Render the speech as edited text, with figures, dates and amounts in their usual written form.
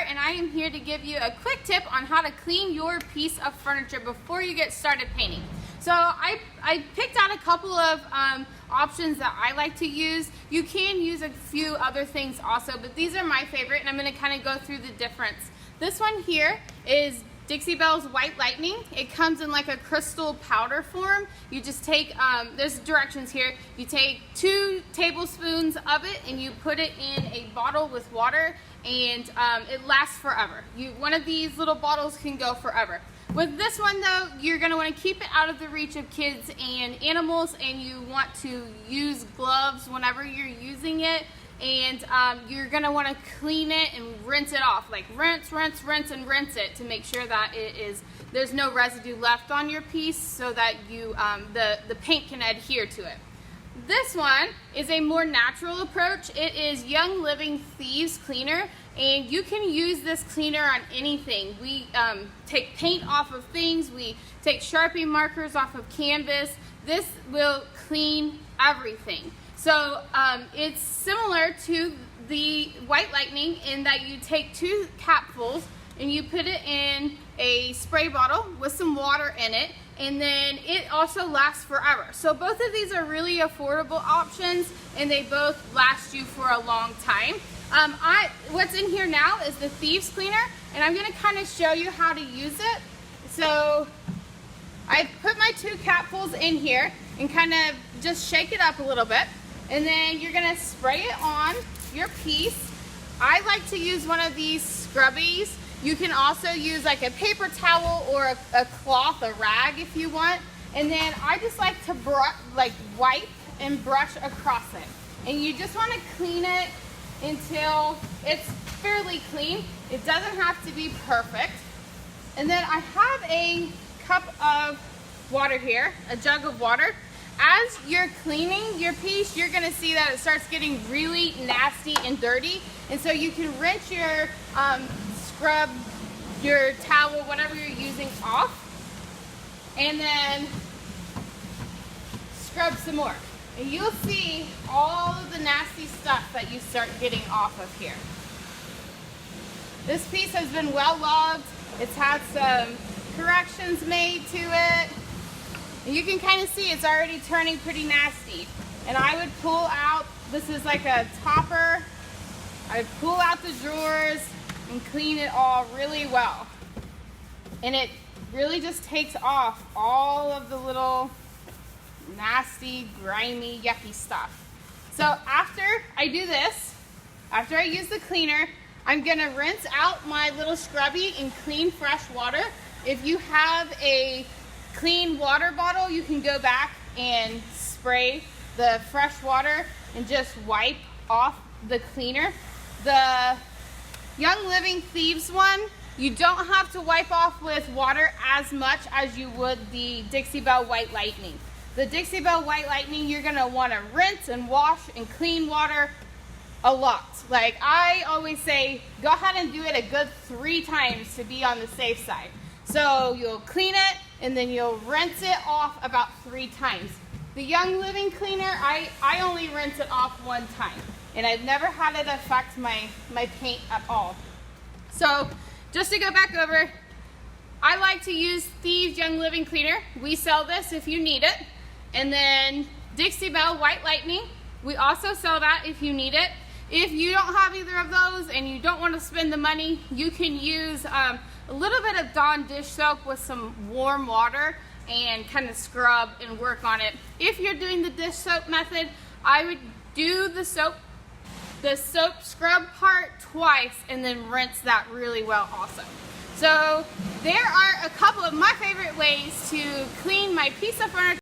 and I am here to give you a quick tip on how to clean your piece of furniture before you get started painting. So I picked out a couple of options that I like to use. You can use a few other things also, but these are my favorite, and I'm going to kind of go through the difference. This one here is Dixie Belle's White Lightning. It comes in like a crystal powder form. You just take, there's directions here. You take 2 tablespoons of it and you put it in a bottle with water, and it lasts forever. One of these little bottles can go forever. With this one though, you're going to want to keep it out of the reach of kids and animals, and you want to use gloves whenever you're using it. And you're going to want to clean it and rinse it off. Like rinse, rinse, rinse, and rinse it to make sure that there's no residue left on your piece, so that the paint can adhere to it. This one is a more natural approach. It is Young Living Thieves Cleaner, and you can use this cleaner on anything. We take paint off of things, we take Sharpie markers off of canvas. This will clean everything. So it's similar to the White Lightning in that you take 2 capfuls and you put it in a spray bottle with some water in it, and then it also lasts forever. So both of these are really affordable options, and they both last you for a long time. What's in here now is the Thieves Cleaner, and I'm going to kind of show you how to use it. So I put my 2 capfuls in here and kind of just shake it up a little bit. And then you're gonna spray it on your piece. I like to use one of these scrubbies. You can also use like a paper towel or a cloth, a rag if you want. And then I just like to wipe and brush across it. And you just wanna clean it until it's fairly clean. It doesn't have to be perfect. And then I have a cup of water here, a jug of water. As you're cleaning your piece, you're gonna see that it starts getting really nasty and dirty. And so you can rinse your scrub, your towel, whatever you're using off, and then scrub some more. And you'll see all of the nasty stuff that you start getting off of here. This piece has been well loved. It's had some corrections made to it. And you can kind of see it's already turning pretty nasty. And I would pull out, this is like a topper, I'd pull out the drawers and clean it all really well. And it really just takes off all of the little nasty, grimy, yucky stuff. So after I do this, after I use the cleaner, I'm gonna rinse out my little scrubby in clean, fresh water. If you have a clean water bottle, you can go back and spray the fresh water and just wipe off the cleaner. The Young Living Thieves one, you don't have to wipe off with water as much as you would the Dixie Belle White Lightning. The Dixie Belle White Lightning, you're gonna wanna rinse and wash and clean water a lot. Like I always say, go ahead and do it a good 3 times to be on the safe side. So you'll clean it, and then you'll rinse it off about 3 times. The Young Living Cleaner, I only rinse it off 1 time, and I've never had it affect my paint at all. So just to go back over, I like to use Thieves Young Living Cleaner. We sell this if you need it. And then Dixie Belle White Lightning, we also sell that if you need it. If you don't have either of those and you don't want to spend the money, you can use a little bit of Dawn dish soap with some warm water and kind of scrub and work on it. If you're doing the dish soap method, I would do the soap scrub part twice and then rinse that really well also. So there are a couple of my favorite ways to clean my piece of furniture.